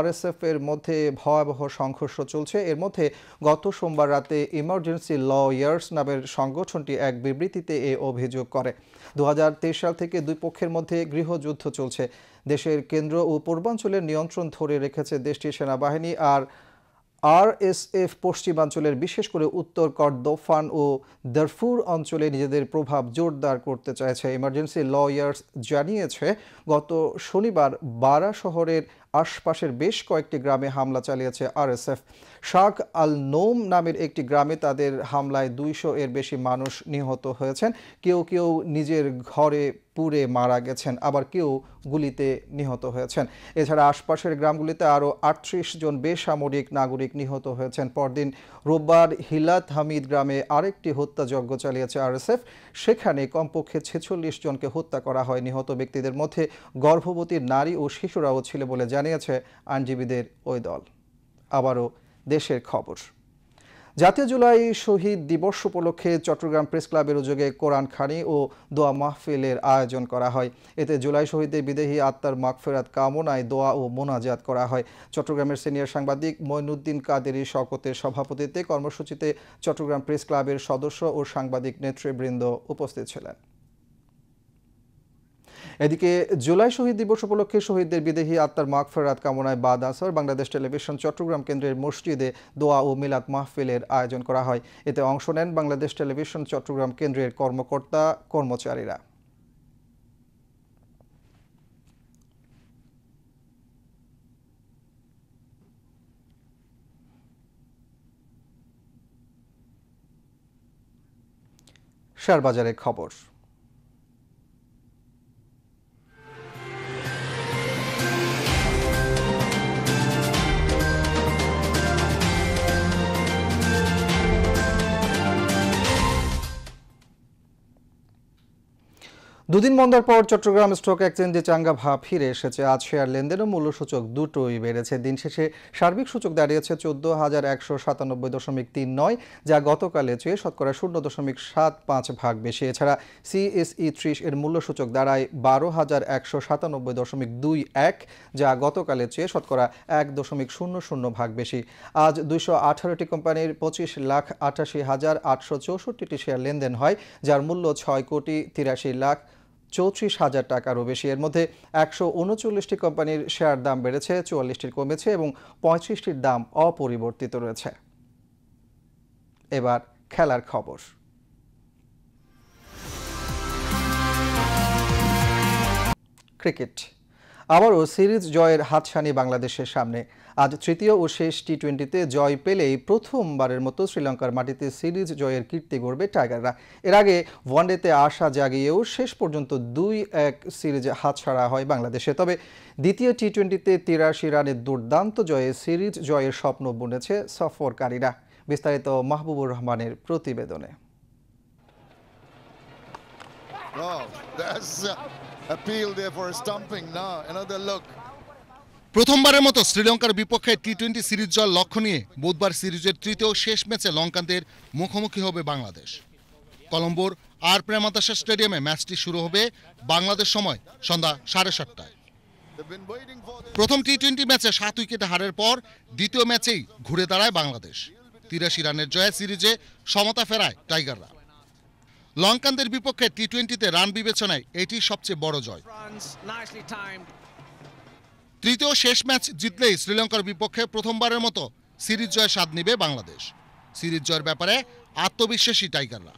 RSF এর মধ্যে ভয়াবহ সংঘর্ষ চলছে। এর মধ্যে গত সোমবার রাতে ইমার্জেন্সি লয়ার্স নামের সংগঠনটি এক বিবৃতিতে এ অভিযোগ করে। 2023 সাল থেকে দুই পক্ষের মধ্যে গৃহযুদ্ধ চলছে। দেশের কেন্দ্র ও পূর্বাঞ্চলের নিয়ন্ত্রণ ধরে রেখেছে দেশটির সেনাবাহিনী, আর RSF পশ্চিমাঞ্চলের বিশেষ করে উত্তর কর্দফান ও দারফুর অঞ্চলে নিজেদের প্রভাব জোরদার করতে চাইছে। ইমার্জেন্সি লয়ার্স জানিয়েছে, গত শনিবার বারা শহরের আশপাশের বেশ কয়েকটি গ্রামে হামলা চালিয়েছে RSF। শাক আল নোম নামের একটি গ্রামে তাদের হামলায় 200 এর বেশি মানুষ নিহত হয়েছেন। কেউ কেউ নিজের ঘরে পুড়ে মারা গেছেন, আবার কেউ গুলিতে নিহত হয়েছেন। এছাড়া আশপাশের গ্রামগুলিতে আরও 38 জন বেসামরিক নাগরিক নিহত হয়েছেন। পরদিন রোববার হিলাত হামিদ গ্রামে আরেকটি হত্যাযজ্ঞ চালিয়েছে RSF। সেখানে কমপক্ষে 46 জনকে হত্যা করা হয়। নিহত ব্যক্তিদের মধ্যে গর্ভবতী নারী ও শিশুরাও ছিল বলে জানিয়েছে আইনজীবীদের ওই দল। আবারও দেশের খবর। জাতীয় জুলাই শহীদ দিবস উপলক্ষে চট্টগ্রাম প্রেস ক্লাবের উদ্যোগে কোরআন খানি ও দোয়া মাহফিলের আয়োজন করা হয়। এতে জুলাই শহীদদের বিদেহী আত্মার মাগফিরাত কামনায় দোয়া ও মোনাজাত করা হয়। চট্টগ্রামের সিনিয়র সাংবাদিক মঈনুদ্দিন কাদেরী শওকতের সভাপতিত্বে কর্মসূচিতে চট্টগ্রাম প্রেস ক্লাবের সদস্য ও সাংবাদিক নেতৃবৃন্দ উপস্থিত ছিলেন। এদিকে জুলাই শহীদ দিবস উপলক্ষে শহীদদের বিদেহী আত্মার মাগফিরাত কামনায় বাদ আসর বাংলাদেশ টেলিভিশন চট্টগ্রাম কেন্দ্রের মসজিদে দোয়া ও মিলাদ মাহফিলের আয়োজন করা হয়। এতে অংশ নেন বাংলাদেশ টেলিভিশন চট্টগ্রাম কেন্দ্রের কর্মকর্তা কর্মচারীরা। শেয়ারবাজারের খবর। দুদিন বন্ধার পর চট্টগ্রাম স্টক এক্সচেঞ্জে চাঙ্গা ভাব ফিরে এসেছে। আজ শেয়ার লেনদেন ও মূল্যসূচক দুটোই বেড়েছে। দিন শেষে সার্বিক সূচক দাঁড়িয়েছে 14,197.39, যা গতকালের চেয়ে শতকরা 0.75 ভাগ বেশি। এছাড়া CSE 30 এর মূল্যসূচক দাঁড়ায় 12,197.21, যা গতকালের চেয়ে শতকরা 1.00 ভাগ বেশি। আজ 218টি কোম্পানির 25,88,864টি শেয়ার লেনদেন হয়, যার মূল্য 6,83,83,000 34,000 টাকারও বেশি। এর মধ্যে 139টি কোম্পানির শেয়ার দাম বেড়েছে, 44টির কমেছে এবং 35টির দাম অপরিবর্তিত রয়েছে। এবার খেলার খবর। ক্রিকেট। আবারও সিরিজ জয়ের হাতছানি বাংলাদেশের সামনে। আজ তৃতীয় ও শেষ টি-20তে জয় পেলেই প্রথমবারের মতো শ্রীলঙ্কার মাটিতে সিরিজ জয়ের কীর্তি গড়বে টাইগাররা। এর আগে ওয়ানডেতে আশা জাগিয়েও শেষ পর্যন্ত 2-1 সিরিজে হাতছাড়া হয় বাংলাদেশে। তবে দ্বিতীয় টি-20তে 83 রানের দুর্দান্ত জয়ে সিরিজ জয়ের স্বপ্ন বুনেছে সফরকারীরা। বিস্তারিত মাহবুবুর রহমানের প্রতিবেদনে। প্রথমবারের মতো শ্রীলঙ্কার বিপক্ষে টি-20 সিরিজ জয়ের লক্ষ্য নিয়ে বুধবার সিরিজের তৃতীয় শেষ ম্যাচে লঙ্কানদের মুখোমুখি হবে বাংলাদেশ। কলম্বোর আর প্রেমাদাসা স্টেডিয়ামে ম্যাচটি শুরু হবে বাংলাদেশ সময় সন্ধ্যা 7:30টায়। প্রথম টি-20 ম্যাচে 7 উইকেটে হারের পর দ্বিতীয় ম্যাচেই ঘুরে দাঁড়ায় বাংলাদেশ। 83 রানের জয়ে সিরিজে সমতা ফেরায় টাইগাররা। লঙ্কানদের বিপক্ষে টি-20তে রান বিবেচনায় এটি সবচেয়ে বড় জয়। তৃতীয় শেষ ম্যাচ জিতলেই শ্রীলঙ্কার বিপক্ষে প্রথমবারের মতো সিরিজ জয়ের স্বাদ নেবে বাংলাদেশ। সিরিজ জয়ের ব্যাপারে আত্মবিশ্বাসী টাইগাররা।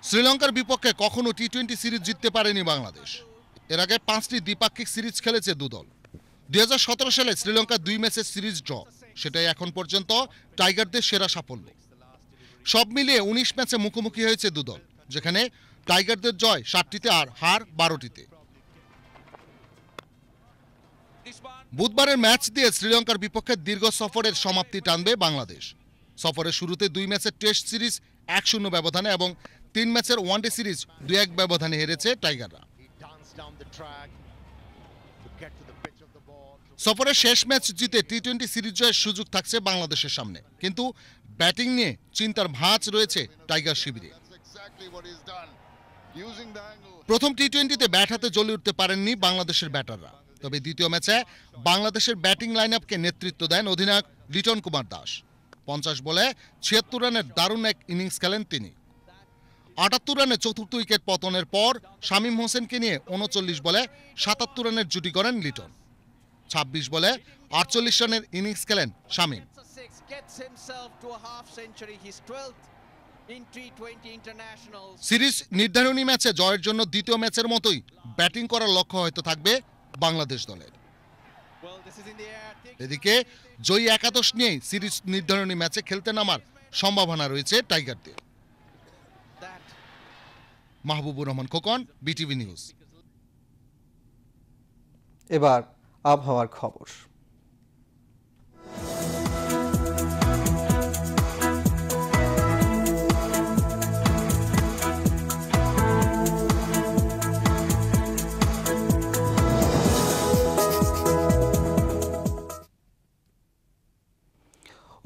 শ্রীলঙ্কার বিপক্ষে কখনো টি-20 সিরিজ জিততে পারেনি বাংলাদেশ। এর আগে 5টি দ্বিপাক্ষিক সিরিজ খেলেছে দুদল। 2017 সালে শ্রীলঙ্কা 2 ম্যাচের সিরিজ ড্র, সেটাই এখন পর্যন্ত টাইগারদের সেরা সাফল্য। সব মিলিয়ে 19 ম্যাচে মুখোমুখি হয়েছে দুদল, যেখানে টাইগারদের জয় 7টিতে আর হার 12টিতে। বুধবারের ম্যাচ দিয়ে শ্রীলঙ্কার বিপক্ষে দীর্ঘ সফরের সমাপ্তি টানবে বাংলাদেশ। সফরের শুরুতে 2 ম্যাচের টেস্ট সিরিজ 1-0 ব্যবধানে এবং 3 ম্যাচের ওয়ানডে সিরিজ 2-1 ব্যবধানে হেরেছে টাইগাররা। সফরের শেষ ম্যাচ জিতে টি-20 সিরিজ জয়ের সুযোগ থাকছে বাংলাদেশের সামনে, কিন্তু ব্যাটিং নিয়ে চিন্তার ভাঁজ রয়েছে টাইগার শিবিরে। প্রথম টি-20তে ব্যাট হাতে জ্বলে উঠতে পারেননি বাংলাদেশের ব্যাটাররা। তবে দ্বিতীয় ম্যাচে বাংলাদেশের ব্যাটিং লাইনআপকে নেতৃত্ব দেন অধিনায়ক লিটন কুমার দাস। 50 বলে 76 রানের দারুণ এক ইনিংস খেলেন তিনি। 78 রানে চতুর্থ উইকেট পতনের পর শামীম হোসেনকে নিয়ে 39 বলে 77 রানের জুটি করেন লিটন। 26 বলে 48 রানের ইনিংস খেলেন শামীম। সিরিজ নির্ধারণী ম্যাচে জয়ের জন্য দ্বিতীয় ম্যাচের মতোই ব্যাটিং করার লক্ষ্য হয়তো থাকবে বাংলাদেশ দলের। এদিকে জয়ী একাদশ নিয়েই সিরিজ নির্ধারণী ম্যাচে খেলতে নামার সম্ভাবনা রয়েছে টাইগারদের। Mahbubur Rahman Khokon, BTV news. এবার আবহাওয়ার খবর।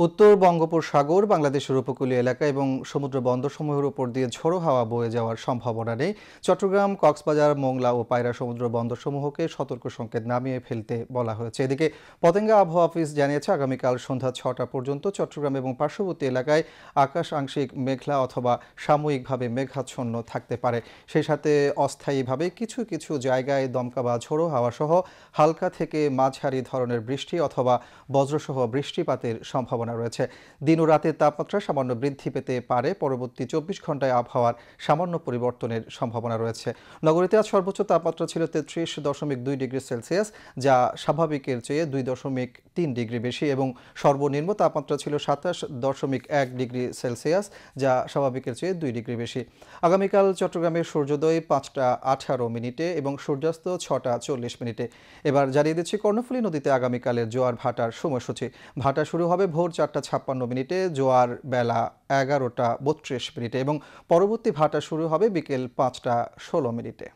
উত্তর বঙ্গোপসাগর, বাংলাদেশের উপকূলীয় এলাকা এবং সমুদ্র বন্দরসমূহের উপর দিয়ে ঝোড়ো হাওয়া বয়ে যাওয়ার সম্ভাবনা নেই। চট্টগ্রাম, কক্সবাজার, মোংলা ও পায়রা সমুদ্র বন্দরসমূহকে সতর্ক সংকেত নামিয়ে ফেলতে বলা হয়েছে। এদিকে পতেঙ্গা আবহাওয়া অফিস জানিয়েছে, আগামীকাল সন্ধ্যা 6টা পর্যন্ত চট্টগ্রাম এবং পার্শ্ববর্তী এলাকায় আকাশ আংশিক মেঘলা অথবা সাময়িকভাবে মেঘাচ্ছন্ন থাকতে পারে। সেই সাথে অস্থায়ীভাবে কিছু কিছু জায়গায় দমকা বা ঝোড়ো হাওয়া সহ হালকা থেকে মাঝারি ধরনের বৃষ্টি অথবা বজ্রসহ বৃষ্টিপাতের সম্ভাবনা রয়েছে। দিন ও রাতের তাপমাত্রা সামান্য বৃদ্ধি পেতে পারে। পরবর্তী 24 ঘন্টায় আবহাওয়ার সামান্য পরিবর্তনের সম্ভাবনা রয়েছে। নগরীতে আজ সর্বোচ্চ তাপমাত্রা ছিল 33.2 ডিগ্রি সেলসিয়াস, যা স্বাভাবিকের চেয়ে 2.3 ডিগ্রি বেশি, এবং সর্বনিম্ন তাপমাত্রা ছিল 27.1 ডিগ্রি সেলসিয়াস, যা স্বাভাবিকের চেয়ে 2 ডিগ্রি বেশি। আগামীকাল চট্টগ্রামের সূর্যোদয় 5টা 18 এবং সূর্যাস্ত 6টা 40 মিনিটে। এবার জানিয়ে দিচ্ছি কর্ণফুলী নদীতে আগামীকালের জোয়ার ভাটার সময়সূচি। ভাটা শুরু হবে ভোর 4টা 56 জোয়ার বেলা 11টা 32 এবং পরবর্তী ভাটা শুরু হবে বিকেল 5টা 16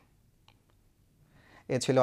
এ ছিল